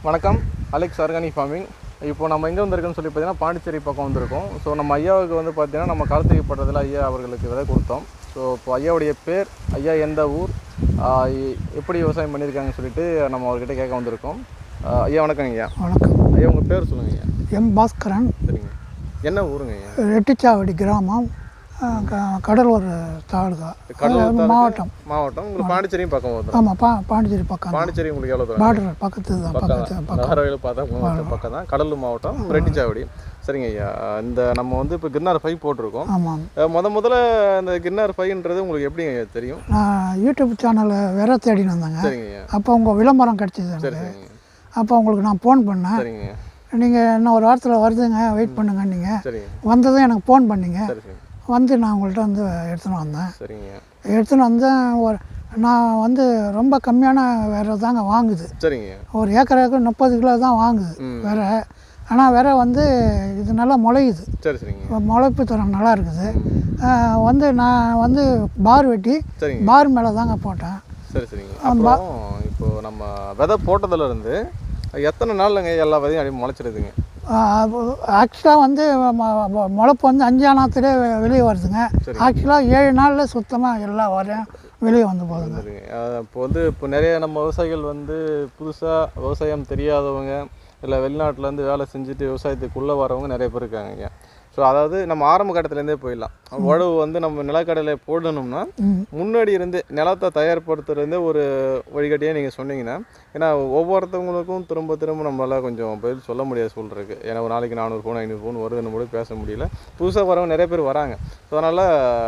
வணக்கம், Alex organic farming. இப்போ நம்ம எங்கே வந்திருக்கோன்னு சொல்லி பார்த்தீங்கன்னா பாண்டிச்சேரி பக்கம் வந்திருக்கோம். ஸோ நம்ம ஐயாவுக்கு வந்து பார்த்தீங்கன்னா நம்ம கார்த்திகை பட்டத்தில் ஐயா அவர்களுக்கு விதை கொடுத்தோம். ஸோ இப்போ ஐயாவுடைய பேர், ஐயா எந்த ஊர், எப்படி விவசாயம் பண்ணியிருக்காங்கன்னு சொல்லிட்டு நம்ம அவர்கிட்ட கேட்க வந்திருக்கோம். ஐயா வணக்கங்க. ஐயா வணக்கம். ஐயா உங்கள் பேர் சொல்லுங்கள். ஐயா எம் பாஸ்கரன். சரிங்க. என்ன ஊருங்க? ஐயா ரெட்டிச்சாவடி கிராமம், கடலூர் தாலுகா, மாவட்டம். உங்களுக்கு பாண்டிச்சேரியும் பக்கம் வரும். ஆமாம், பாண்டிச்சேரி பக்கம். பாண்டிச்சேரி உங்களுக்கு எவ்வளோ தூரம்? பார்டர் பக்கத்து தான். நாகர்கோவில் பார்த்தா பக்கம் தான், கடலூர் மாவட்டம், ரெட்டிச்சாவடி. சரிங்க ஐயா. இந்த நம்ம வந்து இப்போ கிர்னார் 5 போட்டிருக்கோம். ஆமாம். முதல்ல இந்த கிர்னார் 5ன்றது உங்களுக்கு எப்படிங்க ஐயா தெரியும்? நான் யூடியூப் சேனலில் வேற தேடின்னு வந்தேங்க. சரிங்க ஐயா. அப்போ உங்கள் விளம்பரம் கிடச்சிது. சரிங்க. அப்போ உங்களுக்கு நான் ஃபோன் பண்ணேன். சரிங்க. நீங்கள் இன்னும் ஒரு வாரத்தில் வருதுங்க, வெயிட் பண்ணுங்க. நீங்கள் சரிங்க. வந்ததும் எனக்கு ஃபோன் பண்ணிங்க. சரிங்க. வந்து நான் உங்கள்கிட்ட வந்து எடுத்துன்னு வந்தேன். சரிங்க. எடுத்துன்னு வந்தேன். நான் வந்து ரொம்ப கம்மியான வேற தாங்க வாங்குது. சரிங்க. ஒரு ஏக்கருக்கு 30 கிலோ தான் வாங்குது வேற. ஆனால் வேற வந்து இது நல்லா முளையுது. சரி சரிங்க. முளைப்பு தரம் நல்லா இருக்குது. வந்து நான் வந்து பார் வெட்டி பார் மேலே தாங்க போட்டேன். சரி சரிங்க. அப்புறம் இப்போ நம்ம விதை போட்டதுலேருந்து எத்தனை நாள்லங்க எல்லா விதையும் அப்படி முளைச்சிடுதுங்க? ஆக்சுவலாக வந்து முளைப்பு வந்து 5 நாத்திலே வெளியே வருதுங்க. ஆக்சுவலாக 7 நாளில் சுத்தமாக எல்லா வரையும் வெளியே வந்து போகுதுங்க. இப்போ நிறைய நம்ம விவசாயிகள் வந்து புதுசாக விவசாயம் தெரியாதவங்க, இல்லை வெளிநாட்டிலேருந்து வேலை செஞ்சுட்டு விவசாயத்துக்குள்ளே வரவங்க நிறைய பேர் இருக்காங்க. ஸோ அதாவது நம்ம ஆரம்ப கட்டத்துலேருந்தே போயிடலாம். உழவு வந்து நம்ம நிலக்கடலை போடணும்னா முன்னாடி இருந்து நிலத்தை தயார்படுத்துறதுலேருந்தே ஒரு வழிகாட்டியே நீங்கள் சொன்னீங்கன்னா, ஏன்னா ஒவ்வொருத்தவங்களுக்கும் திரும்ப திரும்ப நம்மளால் கொஞ்சம் பதில் சொல்ல முடியாது சொல்கிறதுக்கு. ஏன்னா ஒரு நாளைக்கு 400 ஃபோன் 500 ஃபோன் வருதுன்னு கூட பேச முடியல. புதுசாக வரவங்க நிறைய பேர் வராங்க. ஸோ அதனால்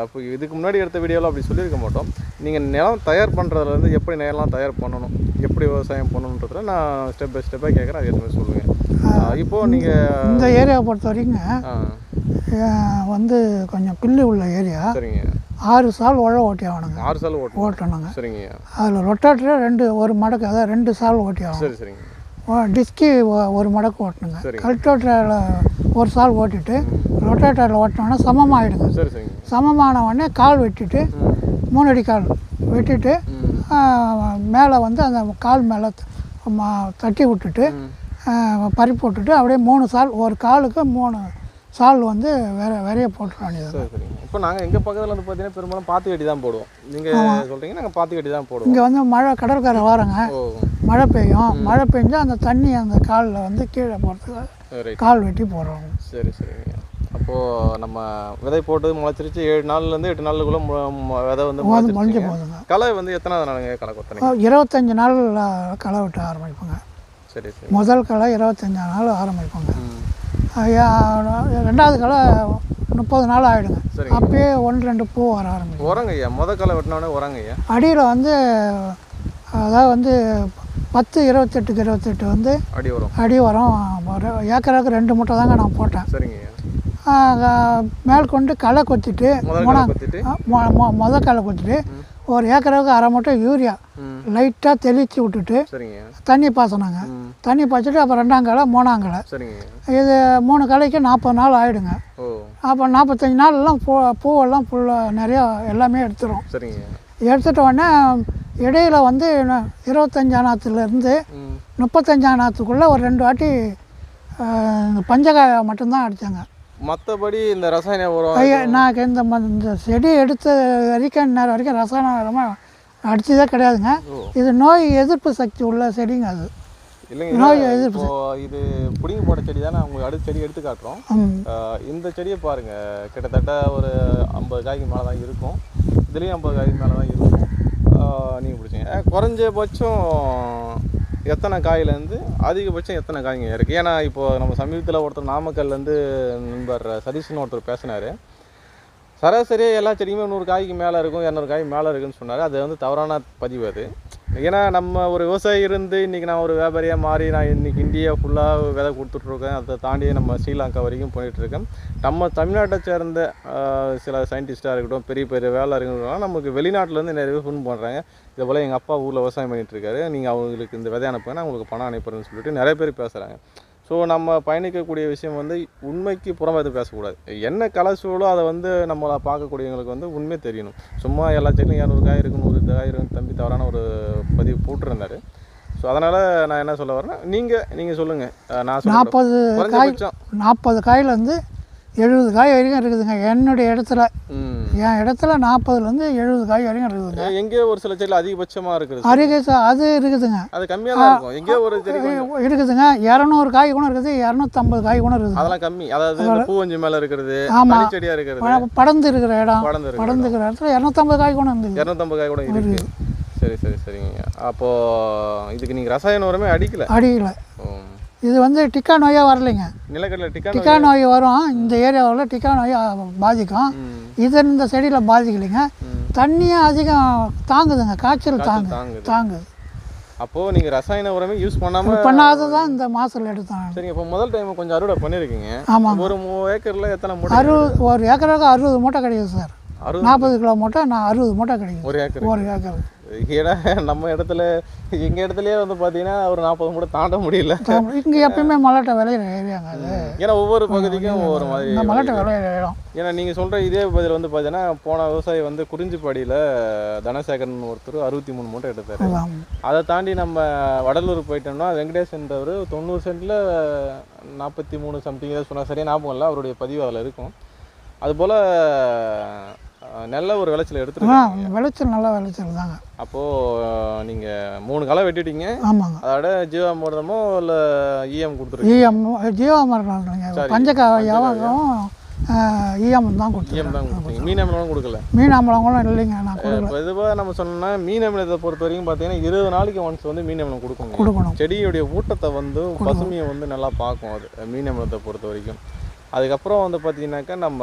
இப்போ இதுக்கு முன்னாடி எடுத்த வீடியோவில் அப்படி சொல்லியிருக்க மாட்டோம். நீங்கள் நிலம் தயார் பண்ணுறதுலேருந்து எப்படி நிலம் தயார் பண்ணணும், எப்படி விவசாயம் பண்ணணுன்றதுல நான் ஸ்டெப் பை ஸ்டெப்பாக கேட்குறேன். அது எதுவுமே சொல்லுங்கள். இப்போது நீங்கள் இந்த ஏரியாவை பொறுத்த வரைக்கும் வந்து கொஞ்சம் பில்லு உள்ள ஏரியா. சரிங்க. 6 சால் உழவு ஓட்டி ஆகணுங்க. 6 சால் ஓட்டணுங்க. சரிங்க. அதில் ரொட்டேட்டர் ஒரு மடக்கு, அதாவது 2 சால் ஓட்டி ஆகணும். சரி சரிங்க. டிஸ்கி ஒரு மடக்கு ஓட்டணுங்க. கல்டோட்டரில் ஒரு சால் ஓட்டிட்டு ரொட்டேட்டரில் ஓட்டினோன்னா சமமாகிடுங்க. சரி சரிங்க. சமமான உடனே கால் வெட்டிட்டு 3 அடி கால் வெட்டிட்டு மேலே வந்து அந்த கால் மேலே தட்டி விட்டுட்டு பறிப்பு விட்டுட்டு அப்படியே 3 சால், ஒரு காலுக்கு 3 சால் வந்து வேறைய போட்டுற வேண்டியது. சரி சரிங்க. இப்போ நாங்கள் எங்கள் பக்கத்தில் வந்து பார்த்தீங்கன்னா பெரும்பாலும் பாத்தி கட்டி தான் போடுவோம். நீங்கள் சொல்கிறீங்க, நாங்கள் பாத்தி கட்டி தான் போடுவோம். இங்கே வந்து மழை, கடற்கரை வாரங்க, மழை பெய்யும். மழை பெஞ்சால் அந்த தண்ணி அந்த காலில் வந்து கீழே போகிறதுக்கு கால் வெட்டி போடுறோம். சரி சரிங்க. அப்போது நம்ம விதை போட்டு முளைச்சிருச்சு 7 நாள்லேருந்து 8 நாளுக்குள்ளே விதை வந்து முளைஞ்சி போகுதுங்க. களை வந்து எத்தனை நாளுங்க களை கொத்தனை? 25 நாள் களை வெட்ட ஆரம்பிப்போங்க. சரி சரி. முதல் களை 25 நாள் ஆரம்பிப்போங்க. 2வது களை 30 நாள் ஆகிடுங்க. அப்பயே 1-2 பூ வர ஆரம்பிக்கும். உரங்க ஐயா, முதல் களை வெட்டினோடனே உரங்க ஐயா? அடியில் வந்து அதாவது வந்து 10-28க்கு 28 வந்து அடி உரம் ஏக்கருக்கு 2 மூட்டை தாங்க நான் போட்டேன். சரிங்க. மேற்கொண்டு களை கொத்திட்டு முதல் களை கொத்திட்டு ஒரு ஏக்கருக்கு 1/2 மூட்டை யூரியா லைட்டாக தெளித்து விட்டுட்டு தண்ணி பாசனாங்க. தண்ணி பாய்ச்சிட்டு அப்புறம் 2ஆம் களை 3ஆம் களை, இது 3 களைக்கு 40 நாள் ஆகிடுங்க. அப்போ 45 நாள்லாம் பூவெல்லாம் ஃபுல்லாக நிறையா எல்லாமே எடுத்துரும். எடுத்துட்ட உடனே இடையில் வந்து 25 நாத்துலேருந்து 35 நாத்துக்குள்ளே ஒரு 2 வாட்டி பஞ்சகாய மட்டும்தான் அடித்தாங்க. மற்றபடி இந்த ரசாயன உரம் நான் இந்த செடி எடுத்த வரைக்கும் நேரம் வரைக்கும் ரசாயன உரமாக அடித்ததே கிடையாதுங்க. இது நோய் எதிர்ப்பு சக்தி உள்ள செடிங்க. அது இல்லைங்க, நோய் எதிர்ப்பு. இது புடிங்கி போட்ட செடி தானே உங்களுக்கு அடுத்த செடி எடுத்து காட்டுறோம். இந்த செடியை பாருங்கள், கிட்டத்தட்ட ஒரு 50 காய்க்கு மேலே தான் இருக்கும். இதுலேயும் 50 காய்க்கு மேலே தான் இருக்கும். நீங்கள் பிடிச்சிங்க குறைஞ்சபட்சம் எத்தனை காயிலேருந்து அதிகபட்சம் எத்தனை காய்ங்க இருக்குது? ஏன்னா இப்போது நம்ம சமீபத்தில் ஒருத்தர் நாமக்கல்லேருந்து நண்பர் சதீஷ்னு ஒருத்தர் பேசினார். சராசரியாக எல்லா செடியுமே 100 காய்க்கு மேலே இருக்கும், 200 காய் மேலே இருக்குதுன்னு சொன்னார். அது வந்து தவறான பதிவு அது. ஏன்னா நம்ம ஒரு விவசாயி இருந்து இன்றைக்கி நான் ஒரு வியாபாரியாக மாறி நான் இன்றைக்கி இந்தியா ஃபுல்லாக விதை கொடுத்துட்ருக்கேன். அதை தாண்டி நம்ம ஸ்ரீலங்கா வரைக்கும் போயிட்டுருக்கேன். நம்ம தமிழ்நாட்டை சேர்ந்த சில சயின்டிஸ்ட்டாக இருக்கட்டும், பெரிய பெரிய வேலை இருக்கட்டும், நமக்கு வெளிநாட்டிலேருந்து நிறைய ஃபோன் பண்ணுறாங்க. இதே போல் எங்கள் அப்பா ஊரில் விவசாயம் பண்ணிகிட்ருக்காரு, நீங்கள் அவங்களுக்கு இந்த விதை அனுப்புங்க, நான் உங்களுக்கு பணம் அனுப்புறேன்னு சொல்லிட்டு நிறைய பேர் பேசுகிறாங்க. ஸோ நம்ம பயணிக்கக்கூடிய விஷயம் வந்து உண்மைக்கு புறமா எதுவும் பேசக்கூடாது. என்ன கலசூலோ அதை வந்து நம்மளை பார்க்கக்கூடியவங்களுக்கு வந்து உண்மை தெரியணும். சும்மா எல்லா செடியும் 200 காய் இருக்கும் 100 காய் இருக்கும் தம்பி தவறான ஒரு பதிவு போட்டிருந்தார். ஸோ அதனால் நான் என்ன சொல்ல வரேன்னா நீங்கள் சொல்லுங்கள். நான் 40 காயிலேருந்து 70 காய் வரைக்கும் இருக்குதுங்க என்னுடைய இடத்துல. என் இடத்துல 40லேருந்து 70 காய் வரைக்கும் இருக்குதுங்க. எங்கேயோ ஒரு சில செடியில் அதிகபட்சமாக இருக்குது. அது இருக்குதுங்க. அது கம்மியாக தான் இருக்கும். எங்கேயோ ஒரு செடி இருக்குதுங்க. 200 காய் கூட இருக்குது, 250 காய் கூட இருக்குது. அதெல்லாம் கம்மி. அதாவது பூவஞ்சி மேலே இருக்கிறது, ஆமாம், செடியாக இருக்கிறது, படர்ந்து இருக்கிற இடம், படர்ந்துக்கிற இடத்துல 250 காய் கூட இருந்தது. 250 காய் கூட இருக்குது. சரிங்க. அப்போது இதுக்கு நீங்கள் ரசாயன உரமே அடிக்கல? இது வந்து டிக்கா நோயாக வரலைங்க. நிலக்கடலை டிக்கா நோய் வரும். இந்த ஏரியாவில் டிக்கா நோய் பாதிக்கும். இது இந்த செடியில் பாதிக்கலைங்க. தண்ணியும் அதிகம் தாங்குதுங்க, காய்ச்சல் தாங்குது. அப்போது நீங்கள் ரசாயன உரமே யூஸ் பண்ணாததான் இந்த மாதத்தில் எடுத்தாங்க. சரிங்க. இப்போ முதல் டைம் கொஞ்சம் அறுவடை பண்ணியிருக்கீங்க. ஆமாம். ஒரு ஏக்கரில் எத்தனை மூட்டை? ஒரு ஏக்கருக்கு 60 மூட்டை கிடைக்குது சார். 40 கிலோ மூட்டை, 60 மூட்டை கிடைக்குது ஒரு ஏக்கர். ஏன்னா நம்ம இடத்துல எங்கள் இடத்துலயே வந்து பார்த்தீங்கன்னா ஒரு 40 மூட்டை தாண்ட முடியல. இங்கே எப்பயுமே மல்லாட்டை விளையிற ஏரியாங்க அது. ஏன்னா ஒவ்வொரு பகுதிக்கும் ஒவ்வொரு மாதிரி மல்லாட்டை விளையிற இடம். ஏன்னா நீங்கள் சொல்கிற இதே பதில் வந்து பார்த்தீங்கன்னா போன விவசாயி வந்து குறிஞ்சிப்பாடியில் தனசேகரன் ஒருத்தர் 63 மூட்டை எடுத்தார். அதை தாண்டி நம்ம வடலூர் போயிட்டோம்னா வெங்கடேஷன்றவர் 90 சென்டில் 43 சம்திங் ஏதாவது சொன்னால் சரியாக ஞாபகம் இல்லை, அவருடைய பதிவு அதில் இருக்கும். அதுபோல் நல்ல ஒரு விளைச்சல் எடுத்துருக்காங்க. விளைச்சல் நல்ல விளைச்சல் தாங்க. அப்போது நீங்கள் 3 களை வெட்டிட்டீங்க. ஆமாங்க. அதோட ஜீவாமிர்தமோ இல்லை EM கொடுத்துருக்கீங்க? ஜீவாமிர்தம் பஞ்சகாவியாவும் EM தான் கொடுத்தீங்க. மீன் அமிலம் கொடுக்கல? மீன் அமிலங்களும் இல்லைங்க, நான் கொடுக்கல. பொதுவாக நம்ம சொன்னோம்னா மீன் அமிலத்தை பொறுத்த வரைக்கும் பார்த்தீங்கன்னா 20 நாளைக்கு ஒன்ஸ் வந்து மீன் அமிலம் கொடுக்கணும். செடியுடைய ஊட்டத்தை வந்து பசுமையை வந்து நல்லா பார்க்கும் அது மீன் அமிலத்தை பொறுத்த வரைக்கும். அதுக்கப்புறம் வந்து பார்த்தீங்கன்னாக்கா நம்ம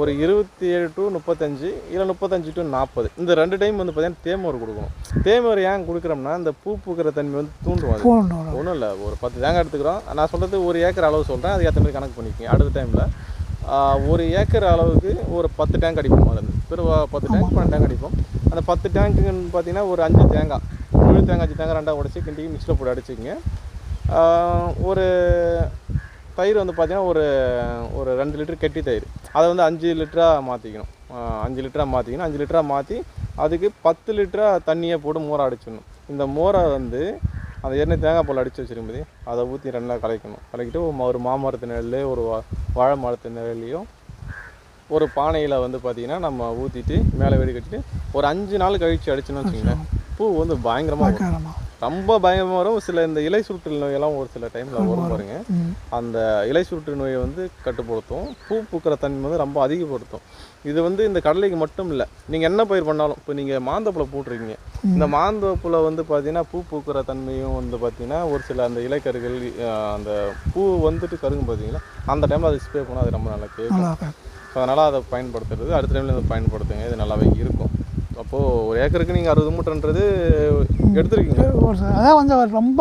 ஒரு 27 to 35 இல்லை 35 to 40 இந்த 2 டைம் வந்து பார்த்தீங்கன்னா தேமோர் கொடுக்கணும். தேமோர் ஏன் கொடுக்குறோம்னா இந்த பூ பூக்கிற தன்மை வந்து தூண்டும். அது ஒன்றும் இல்லை, ஒரு 10 தேங்காய் எடுத்துக்கிறோம். நான் சொல்கிறது 1 ஏக்கர் அளவு சொல்கிறேன், அதுக்கு ஏற்ற மாதிரி கணக்கு பண்ணிக்கோங்க. அடுத்த டைமில் 1 ஏக்கர் அளவுக்கு ஒரு 10 டேங்க் அடிப்போம். அது பிறகு 10 டேங்க் 12 டேங்க் அடிப்போம். அந்த 10 டேங்க்குன்னு பார்த்தீங்கன்னா ஒரு 5 தேங்காய், முழு தேங்காய் 5 தேங்காய் 2 உடச்சி கிண்டி மிக்ஸில் போட்டு அடிச்சிக்கங்க. ஒரு தயிர் வந்து பார்த்தீங்கன்னா ஒரு 2 லிட்டர் கெட்டி தயிர், அதை வந்து 5 லிட்டராக மாற்றிக்கணும். 5 லிட்டராக மாற்றி அதுக்கு 10 லிட்டராக தண்ணியை போட்டு மோரை அடிச்சிடணும். இந்த மோரை வந்து அந்த ஏற்கனவே தேங்காய் பால் அடித்து வச்சுருக்கும்போது அதை ஊற்றி 2 நாள் கலக்கிட்டு ஒரு மாமரத்து நிழல்லையோ ஒரு வாழை மரத்து நிழல்லையும் ஒரு பானையில் வந்து பார்த்திங்கன்னா நம்ம ஊற்றிட்டு மேலே வெடி கட்டிட்டு ஒரு 5 நாள் கழித்து அடிச்சுன்னு வச்சுங்களேன், பூ வந்து பயங்கரமாக ரொம்ப பயங்கரமாக வரும். சில இந்த இலை சுருட்டல் நோயெல்லாம் ஒரு சில டைமில் வரும் பாருங்க, அந்த இலை சுருட்டு நோயை வந்து கட்டுப்படுத்தும். பூ பூக்கிற தன்மை வந்து ரொம்ப அதிகப்படுத்தும். இது வந்து இந்த கடலைக்கு மட்டும் இல்லை, நீங்கள் என்ன பயிர் பண்ணாலும். இப்போ நீங்கள் மாந்தோப்பில் போட்டிருக்கீங்க, இந்த மாந்தோப்பில் வந்து பார்த்தீங்கன்னா பூ பூக்கிற தன்மையும் வந்து பார்த்தீங்கன்னா ஒரு சில அந்த இலைக்கருகள் அந்த பூ வந்துட்டு கருகும் பார்த்தீங்கன்னா அந்த டைமில் அதை ஸ்ப்ரே பண்ணால் அது ரொம்ப நல்லா கேட்கும். ஸோ அதனால் அதை பயன்படுத்துறது அடுத்த டைமில் அதை பயன்படுத்துங்க, இது நல்லாவே இருக்கும். அப்போது ஒரு ஏக்கருக்கு நீங்கள் 60 மூட்டைன்றது எடுத்துருக்கீங்க. அதான் வந்து ரொம்ப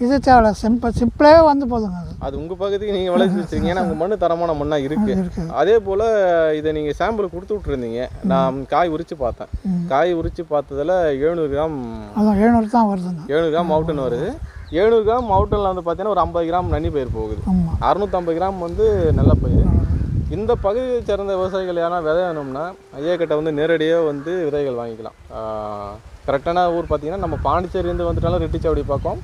இது தேவை, சிம்பிளாகவே வந்து போதுங்க. அது உங்கள் பகுதிக்கு நீங்கள் விளைச்சி வச்சுருக்கீங்க, ஏன்னா உங்கள் மண் தரமான மண்ணாக இருக்குது. அதே போல் இதை நீங்கள் சாம்பிள் கொடுத்து விட்ருந்தீங்க, நான் காய் உரித்து பார்த்தேன். காய் உரித்து பார்த்ததில் 700 கிராம் 700 தான் வருதுங்க. 700 கிராம் அவுட்டுன்னு வருது. 700 கிராம் அவுட்டில் வந்து பார்த்தீங்கன்னா ஒரு 50 கிராம் நன்னி பயிர் போகுது, 650 கிராம் வந்து நல்ல பயிர். இந்த பகுதியை சேர்ந்த விவசாயிகள் யாரா விதை வேணும்னா ஐயா கிட்ட வந்து நேரடியாக வந்து விதைகள் வாங்கிக்கலாம். கரெக்டான ஊர் பார்த்தீங்கன்னா நம்ம பாண்டிச்சேரியிலேருந்து வந்துட்டாலும் ரெட்டிச்சாவடி பக்கம்,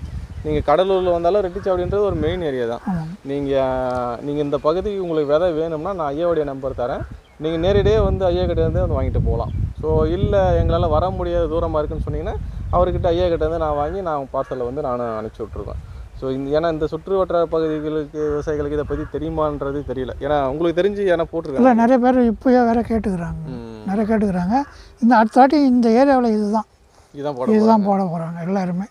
நீங்கள் கடலூரில் வந்தாலும் ரெட்டிச்சாவடின்றது ஒரு மெயின் ஏரியா தான். நீங்கள் இந்த பகுதிக்கு உங்களுக்கு விதை வேணும்னா நான் ஐயாவுடைய நம்பர் தரேன், நீங்கள் நேரடியாக வந்து ஐயா கிட்டேருந்து வந்து வாங்கிட்டு போகலாம். ஸோ இல்லை எங்களால் வர முடியாத தூரமாக இருக்குன்னு சொன்னீங்கன்னா அவர்கிட்ட ஐயா கிட்டேருந்து நான் வாங்கி நான் பார்சலில் வந்து நான் அனுப்பிச்சி விட்ருவேன். ஸோ ஏன்னா இந்த சுற்று வட்டார பகுதிகளுக்கு விவசாயிகளுக்கு இதை பற்றி தெரியுமான்றது தெரியல, ஏன்னா உங்களுக்கு தெரிஞ்சு ஏன்னா போட்டிருக்காங்க. நிறைய பேர் இப்போயே வேற கேட்டுக்கிறாங்க. இந்த அடுத்த வாட்டி இந்த ஏரியாவில் இதுதான் போட போகிறாங்க எல்லாருமே.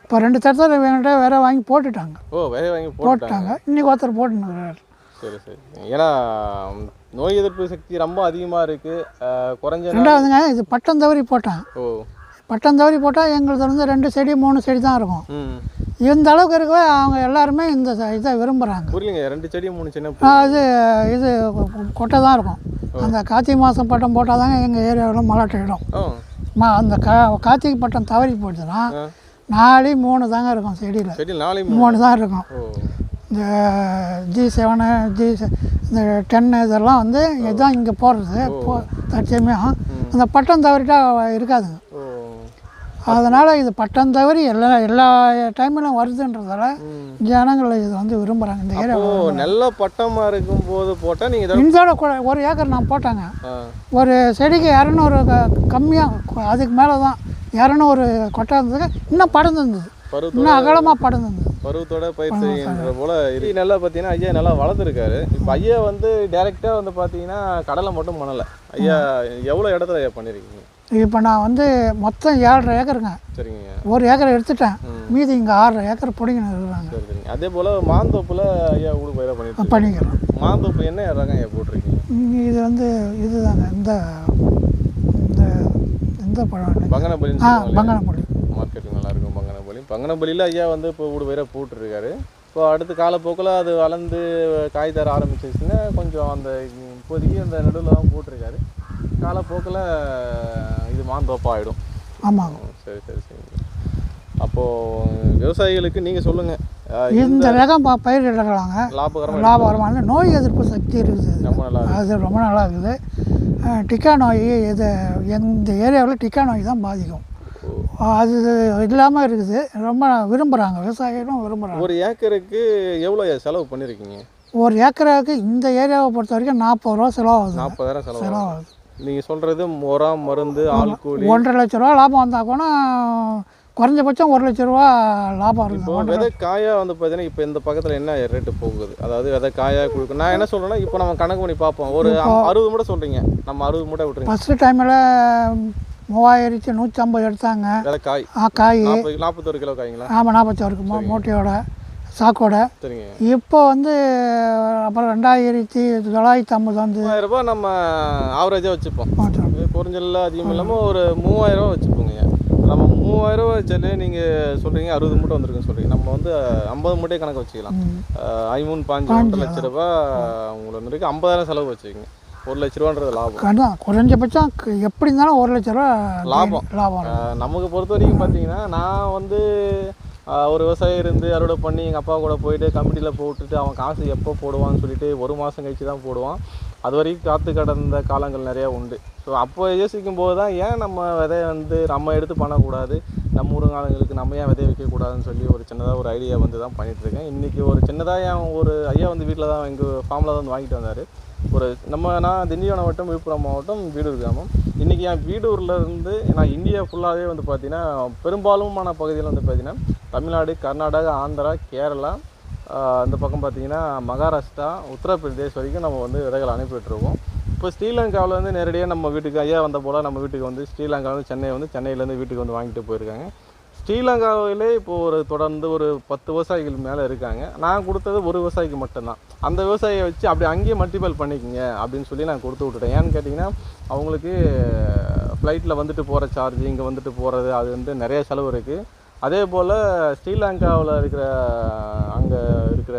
இப்போ 2 தரத்தில் வேணுட்டா வேற வாங்கி போட்டுட்டாங்க. வேற வாங்கி போட்டாங்க. இன்னைக்கு ஒருத்தர் போட்டுருக்காரு. சரி. ஏன்னா நோய் எதிர்ப்பு சக்தி ரொம்ப அதிகமாக இருக்குது. குறைஞ்ச 2வதுங்க இது பட்டம் தவறி போட்டேன். பட்டம் தவறி போட்டால் எங்களுக்கு வந்து 2 செடி 3 செடி தான் இருக்கும். இந்த அளவுக்கு இருக்கவே அவங்க எல்லாருமே இந்த இதை விரும்புகிறாங்க. புரியலைங்க, 2 செடி 3 சின்ன இது கொட்டை தான் இருக்கும். அந்த கார்த்திகை மாதம் பட்டம் போட்டால் தாங்க எங்கள் ஏரியாவில் மலாட்டை இடம். அந்த கார்த்திகை பட்டம் தவறி போச்சுன்னா 4 3 தாங்க இருக்கும் செடியில். 3 தான் இருக்கும். இந்த G7 இந்த 10 இதெல்லாம் வந்து இதுதான் இங்கே போடுறது தற்சமயம். அந்த பட்டம் தவறிட்டா இருக்காதுங்க. அதனால் இது பட்டம் தவறி எல்லா டைம்லையும் வருதுன்றதால ஜனங்கள் இது வந்து விரும்புகிறாங்க. இந்த ஏரியா நல்ல பட்டமாக இருக்கும்போது போட்டால் நீங்கள் இதோட ஒரு ஏக்கர் நான் போட்டாங்க. ஒரு செடிக்கு 200 கம்மியாக, அதுக்கு மேலே தான் 200 கொட்டை இருந்ததுக்கு இன்னும் படர்ந்துருந்தது, இன்னும் அகலமாக படர்ந்துருந்தது. பருவத்தோட பயிர் செய்கின்ற போல் இது நல்லா பார்த்தீங்கன்னா ஐயா நல்லா வளர்த்துருக்காரு. இப்போ ஐயா வந்து டைரெக்டாக வந்து பார்த்தீங்கன்னா கடலை மட்டும் பண்ணலை. ஐயா எவ்வளோ இடத்துல ஐயா பண்ணியிருக்கீங்க? இப்போ நான் வந்து மொத்தம் 7.5 ஏக்கருங்க. சரிங்க. ஒரு ஏக்கரை எடுத்துட்டேன், மீதி இங்கே 6 ஏக்கர் பிடிங்கன்னு இருக்கிறாங்க. சரிங்க. அதே போல் மாந்தோப்பில் ஐயா ஊடு பயிராக பண்ணிக்கிறோம். மாந்தோப்பு என்ன ரகம் ஐயா போட்டிருக்கீங்க? இது வந்து இதுதாங்க, இந்த இந்த பழம் பங்கனப்பள்ளி. பங்கனப்பள்ளி மார்க்கெட்டுக்கு நல்லாயிருக்கும் பங்கனப்பள்ளி. பங்கனப்பள்ளியில் ஐயா வந்து இப்போ ஊடு பயிராக போட்டிருக்காரு. இப்போ அடுத்த காலப்போக்கில் அது வளர்ந்து காய் தர ஆரம்பிச்சிச்சுன்னா கொஞ்சம் அந்த இப்போதைக்கு அந்த நடுவில் தான் போட்டிருக்காரு. காலப்போக்கில் இது மாந்தோப்பாகிடும். ஆமாம். சரி சரி சரி. அப்போது விவசாயிகளுக்கு நீங்கள் சொல்லுங்கள், இந்த ரகம் பயிரிடலாங்க, லாபகரமான நோய் எதிர்ப்பு சக்தி இருக்குது, ரொம்ப நல்லா, அது ரொம்ப நல்லா இருக்குது. டிக்கா நோய் இது இந்த ஏரியாவில் டிக்கா நோய் தான் பாதிக்கும், அது இல்லாமல் இருக்குது. ரொம்ப விரும்புகிறாங்க, விவசாயிகளும் விரும்புகிறாங்க. ஒரு ஏக்கருக்கு எவ்வளோ செலவு பண்ணியிருக்கீங்க? ஒரு ஏக்கருக்கு இந்த ஏரியாவை பொறுத்த வரைக்கும் 40 ரூபா செலவாகுது. 40,000 செலவாகுது. நீங்கள் சொல்கிறது உரம், மருந்து, ஆள் கூலி. 1.5 லட்ச ரூபா லாபம் வந்தால் கூட குறைஞ்சபட்சம் 1 லட்ச ரூபா லாபம் இருக்குது. இப்போ விதை காயாக வந்து பார்த்தீங்கன்னா இப்போ இந்த பக்கத்தில் என்ன ரேட்டு போகுது? அதாவது விதை காயாக கொடுக்கும். நான் என்ன சொல்கிறேன்னா, இப்போ நம்ம கணக்கு பண்ணி பார்ப்போம். ஒரு 60 மூட்டை சொல்கிறீங்க, நம்ம 60 மூட்டை விட்டுருங்க. ஃபஸ்ட்டு டைமில் 3150 எடுத்தாங்க விதை காய். காய் 41 கிலோ காய்ங்களா? ஆமாம், 41 மூட்டையோட சாக்கோட. சரிங்க. இப்போ வந்து அப்புறம் 2950 வந்து 3000 ரூபாய் நம்ம ஆவரேஜாக வச்சுப்போம். குறைஞ்சல அதிகம் இல்லாமல் ஒரு 3000 ரூபா வச்சுப்போங்க. நம்ம 3000 ரூபா வச்சாலே நீங்கள் சொல்கிறீங்க 60 மூட்டை வந்துருக்குன்னு சொல்கிறீங்க. நம்ம வந்து 50 மூட்டையை கணக்கு வச்சுக்கலாம். 5 லட்ச ரூபா உங்களுக்கு வந்துருக்கு. 50,000 செலவு வச்சுக்கோங்க. 1 லட்ச ரூபான்றது லாபம். குறைஞ்சபட்சம் எப்படி இருந்தாலும் 1 லட்ச ரூபா லாபம். நமக்கு பொறுத்த வரைக்கும் பார்த்தீங்கன்னா, நான் வந்து ஒரு விவசாயி இருந்து அறுவடை பண்ணி எங்கள் அப்பா கூட போயிட்டு கமிட்டியில் போட்டுட்டு அவன் காசு எப்போ போடுவான்னு சொல்லிட்டு 1 மாதம் கழிச்சு தான் போடுவான். அது வரைக்கும் காற்று கடந்த காலங்கள் நிறையா உண்டு. ஸோ அப்போ யோசிக்கும் போது தான் ஏன் நம்ம விதையை வந்து நம்ம எடுத்து பண்ணக்கூடாது, நம்ம ஊருங்காலங்களுக்கு நம்ம ஏன் விதைய வைக்கக்கூடாதுன்னு சொல்லி ஒரு சின்னதாக ஒரு ஐடியா வந்து தான் பண்ணிகிட்ருக்கேன். இன்றைக்கி ஒரு சின்னதாக ஒரு ஐயா வந்து வீட்டில் தான் எங்கள் ஃபார்மில் தான் வந்து வாங்கிட்டு வந்தார். நான் திண்டிவனம் மாவட்டம், விழுப்புரம் மாவட்டம், வீடூர் கிராமம். இன்றைக்கி என் வீடூரில் இருந்து நான் இந்தியா ஃபுல்லாகவே வந்து பார்த்திங்கன்னா பெரும்பாலுமான பகுதியில் வந்து பார்த்திங்கன்னா தமிழ்நாடு, கர்நாடகா, ஆந்திரா, கேரளா, இந்த பக்கம் பார்த்திங்கன்னா மகாராஷ்டிரா, உத்தரப்பிரதேஷ் வரைக்கும் நம்ம வந்து விதைகள் அனுப்பிட்டுருக்கோம். இப்போ ஸ்ரீலங்காவில் வந்து நேரடியாக நம்ம வீட்டுக்கு ஐயா வந்த போல் நம்ம வீட்டுக்கு வந்து ஸ்ரீலங்காவில் சென்னையிலேருந்து வீட்டுக்கு வந்து வாங்கிட்டு போயிருக்காங்க. ஸ்ரீலங்காவிலே இப்போது தொடர்ந்து ஒரு 10 விவசாயிகள் மேலே இருக்காங்க. நான் கொடுத்தது ஒரு விவசாயிக்கு மட்டும்தான். அந்த விவசாயியை வச்சு அப்படி அங்கேயே மல்டிபிள் பண்ணிக்கோங்க அப்படின்னு சொல்லி நான் கொடுத்து விட்டுட்டேன். ஏன்னு கேட்டிங்கன்னா, அவங்களுக்கு ஃப்ளைட்டில் வந்துட்டு போகிற சார்ஜ், இங்கே வந்துட்டு போகிறது, அது வந்து நிறைய செலவு இருக்குது. அதே போல் ஸ்ரீலங்காவில் அங்கே இருக்கிற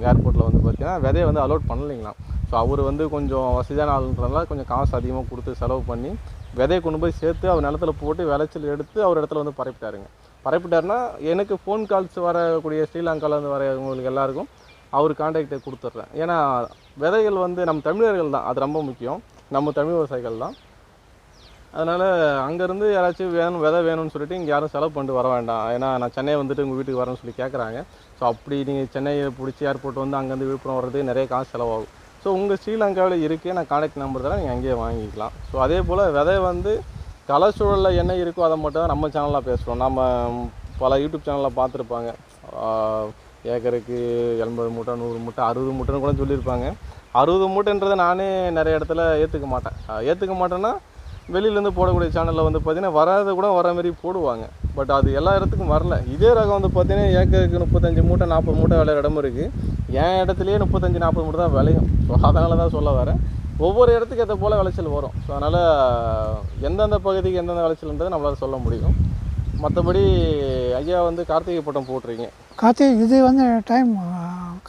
ஏர்போர்ட்டில் வந்து பார்த்திங்கன்னா விதையை வந்து அலோட் பண்ணலைங்களாம். ஸோ அவர் வந்து கொஞ்சம் வசதியான ஆளுன்றதுனால கொஞ்சம் காசு அதிகமாக கொடுத்து செலவு பண்ணி விதையை கொண்டு போய் சேர்த்து அவர் நிலத்தில் போட்டு விளைச்சல் எடுத்து அவர் இடத்துல வந்து பரப்பிட்டாருன்னா எனக்கு ஃபோன் கால்ஸ் வரக்கூடிய ஸ்ரீலங்காவிலேருந்து வரவங்களுக்கு எல்லாருக்கும் அவர் கான்டாக்டை கொடுத்துட்றேன். ஏன்னா விதைகள் வந்து நம்ம தமிழர்கள் தான், அது ரொம்ப முக்கியம். நம்ம தமிழ் விவசாயிகள் தான். அதனால் அங்கேருந்து யாராச்சும் விதை வேணும்னு சொல்லிட்டு இங்கே யாரும் செலவு பண்ணிட்டு வர வேண்டாம். ஏன்னா நான் சென்னை வந்துட்டு உங்கள் வீட்டுக்கு வரேன்னு சொல்லி கேட்குறாங்க. ஸோ அப்படி நீங்கள் சென்னையை பிடிச்சி ஏர்போர்ட் வந்து அங்கேருந்து விழுப்புரம் வர்றதுக்கு நிறைய காசு செலவாகும். ஸோ உங்கள் ஸ்ரீலங்காவில் இருக்குது, நான் கான்டாக்ட் நம்பர் தரேன், நீங்கள் அங்கேயே வாங்கிக்கலாம். ஸோ அதே போல் விதை வந்து கலசூழலில் என்ன இருக்கோ அதை மட்டும் தான் நம்ம சேனலில் பேசுகிறோம். நம்ம பல யூடியூப் சேனலில் பார்த்துருப்பாங்க, ஏக்கருக்கு 80 மூட்டை, 100 மூட்டை, 60 மூட்டைன்னு கூட சொல்லியிருப்பாங்க. 60 மூட்டைன்றதை நானே நிறைய இடத்துல ஏற்றுக்க மாட்டேன்னா வெளியிலேருந்து போடக்கூடிய சேனலில் வந்து பார்த்திங்கன்னா வராது கூட வர மாதிரி போடுவாங்க. பட் அது எல்லா இடத்துக்கும் வரல. இதே ரகம் வந்து பார்த்திங்கன்னா ஏக்கருக்கு 35 மூட்டை 40 மூட்டை விளையிற இடமும் இருக்குது. என் இடத்துலையே 35-40 மூட்டை தான் விளையும். ஸோ அதனால தான் சொல்ல வரேன், ஒவ்வொரு இடத்துக்கு ஏற்ற போல் விளைச்சல் வரும். ஸோ அதனால் எந்தெந்த பகுதிக்கு எந்தெந்த விளைச்சல்ன்றது நம்மளால் சொல்ல முடியும். மற்றபடி ஐயா வந்து கார்த்திகை பட்டம் போட்டுறீங்க. இது வந்து டைம்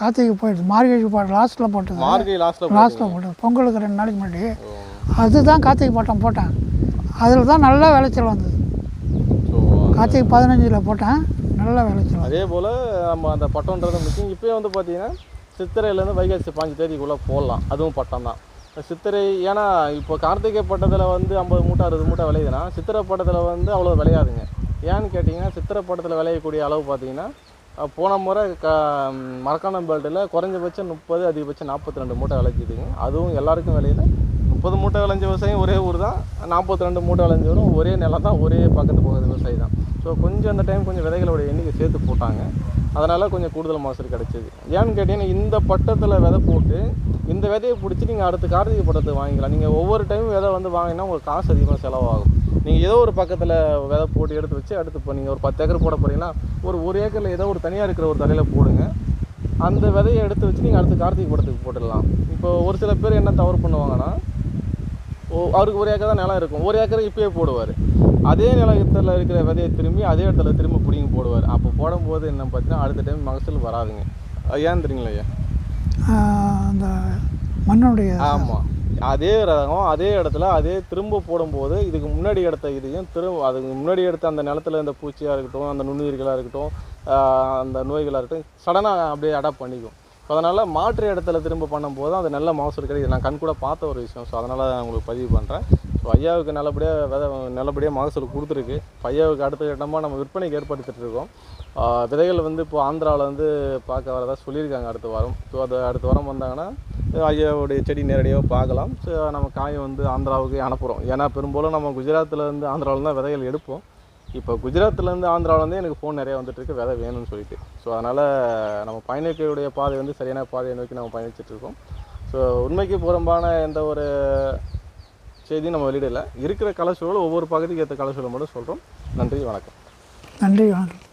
கார்த்திகை போயிடுது, மார்கழி லாஸ்ட்டில் போட்டது. மார்கழி லாஸ்ட்டில் போட்டது, பொங்கலுக்கு 2 நாளைக்கு முன்னாடி அதுதான் கார்த்திகை பட்டம் போட்டேன். அதில் தான் நல்லா விளைச்சல் வந்தது. கார்த்திகை 15 போட்டேன், நல்லா விளைச்சல். அதே போல் நம்ம அந்த பட்டம்ன்றது முக்கியம். இப்போயே வந்து பார்த்திங்கன்னா சித்திரையிலேருந்து வைகாசி 5 தேதிக்குள்ளே போடலாம், அதுவும் பட்டம் தான். சித்திரை ஏன்னா இப்போ கார்த்திகை பட்டத்தில் வந்து 50 மூட்டை 60 மூட்டை விளையுதுன்னா சித்திரை பட்டத்தில் வந்து அவ்வளோ விளையாதுங்க. ஏன்னு கேட்டிங்கன்னா சித்திரை பட்டத்தில் விளையக்கூடிய அளவு பார்த்தீங்கன்னா போன முறை மரக்காணம் பெல்ட்டில் குறைஞ்சபட்சம் 30 அதிகபட்சம் 42 மூட்டை விளைஞ்சிதுங்க. அதுவும் எல்லாருக்கும் விளையில 30 மூட்டை விளைஞ்ச விவசாயம் ஒரே ஊர் தான், 42 மூட்டை விளைஞ்சவரும் ஒரே நிலம் தான், ஒரே பக்கத்து பக்கத்து விவசாயி தான். ஸோ கொஞ்சம் அந்த டைம் கொஞ்சம் விதைகளோட எண்ணிக்கை சேர்த்து போட்டாங்க, அதனால் கொஞ்சம் கூடுதல் மகசூல் கிடச்சிது. ஏன்னு கேட்டிங்கன்னா இந்த பட்டத்தில் விதை போட்டு இந்த விதையை பிடிச்சி நீங்கள் அடுத்த கார்த்திகை பட்டத்தை வாங்கிக்கலாம். நீங்கள் ஒவ்வொரு டைமும் விதை வந்து வாங்கினா உங்களுக்கு காசு அதிகமாக செலவாகும். நீங்கள் ஏதோ ஒரு பக்கத்தில் விதை போட்டு எடுத்து வச்சு அடுத்து இப்போ நீங்கள் ஒரு 10 ஏக்கர் போட போகிறீங்கன்னா ஒரு ஏக்கரில் ஏதோ ஒரு தனியாக இருக்கிற ஒரு தரையில் போடுங்க. அந்த விதையை எடுத்து வச்சு நீங்கள் அடுத்து கார்த்திகை படத்துக்கு போட்டுடலாம். இப்போ ஒரு சில பேர் என்ன தவறு பண்ணுவாங்கன்னா, அவருக்கு ஒரு ஏக்கர் தான் நிலம் இருக்கும், ஒரு ஏக்கருக்கு இப்போயே போடுவார். அதே நிலத்தில் இருக்கிற விதையை திரும்பி அதே இடத்துல திரும்ப பிடிங்கி போடுவார். அப்போ போடும்போது என்ன பார்த்தீங்கன்னா அடுத்த டைம் மகசூல் வராதுங்க. ஏன் தெரியுங்களா ஐயா? அந்த மண்ணுடைய ஆமாம், அதே ரகம் அதே இடத்துல அதே திரும்ப போடும்போது இதுக்கு முன்னாடி எடுத்த இதையும் திரும்ப அதுக்கு முன்னாடி எடுத்த அந்த நிலத்தில் இந்த பூச்சியாக இருக்கட்டும், அந்த நுண்ணுயிர்களாக இருக்கட்டும், அந்த நோய்களாக இருக்கட்டும், சடனாக அப்படியே அடாப்ட் பண்ணிக்கும். ஸோ அதனால் மாற்று இடத்துல திரும்ப பண்ணும்போது அது நல்ல மகசூல் கிடையாது. நான் கண் கூட பார்த்த ஒரு விஷயம். ஸோ அதனால் உங்களுக்கு பதிவு பண்ணுறேன். ஸோ ஐயாவுக்கு நல்லபடியாக மகசூல் கொடுத்துருக்கு. ஐயாவுக்கு அடுத்த இடமாக நம்ம விற்பனைக்கு ஏற்படுத்திட்டு இருக்கோம். விதைகள் வந்து இப்போ ஆந்திராவில் வந்து பார்க்க வரதா சொல்லியிருக்காங்க அடுத்த வாரம். ஸோ அது அடுத்த வாரம் வந்தாங்கன்னா ஐயாவுடைய செடி நேரடியாக பார்க்கலாம். ஸோ நம்ம காயை வந்து ஆந்திராவுக்கு அனுப்புகிறோம். ஏன்னா பெரும்பாலும் நம்ம குஜராத்திலேருந்து ஆந்திராவில் தான் விதைகள் எடுப்போம். இப்போ குஜராத்லேருந்து ஆந்திராவிலேருந்து எனக்கு ஃபோன் நிறையா வந்துட்டுருக்கு விதை வேணும்னு சொல்லிட்டு. ஸோ அதனால் நம்ம பயணிக்கக்கூடிய பாதை வந்து சரியான பாதையை நோக்கி நம்ம பயணிச்சிட்ருக்கோம். ஸோ உண்மைக்கு புறம்பான எந்த ஒரு செய்தியும் நம்ம வெளியிடலை. இருக்கிற கலசூழல் ஒவ்வொரு பகுதிக்கு ஏற்ற கலசூழல் மட்டும் சொல்கிறோம். நன்றி, வணக்கம். நன்றி, வணக்கம்.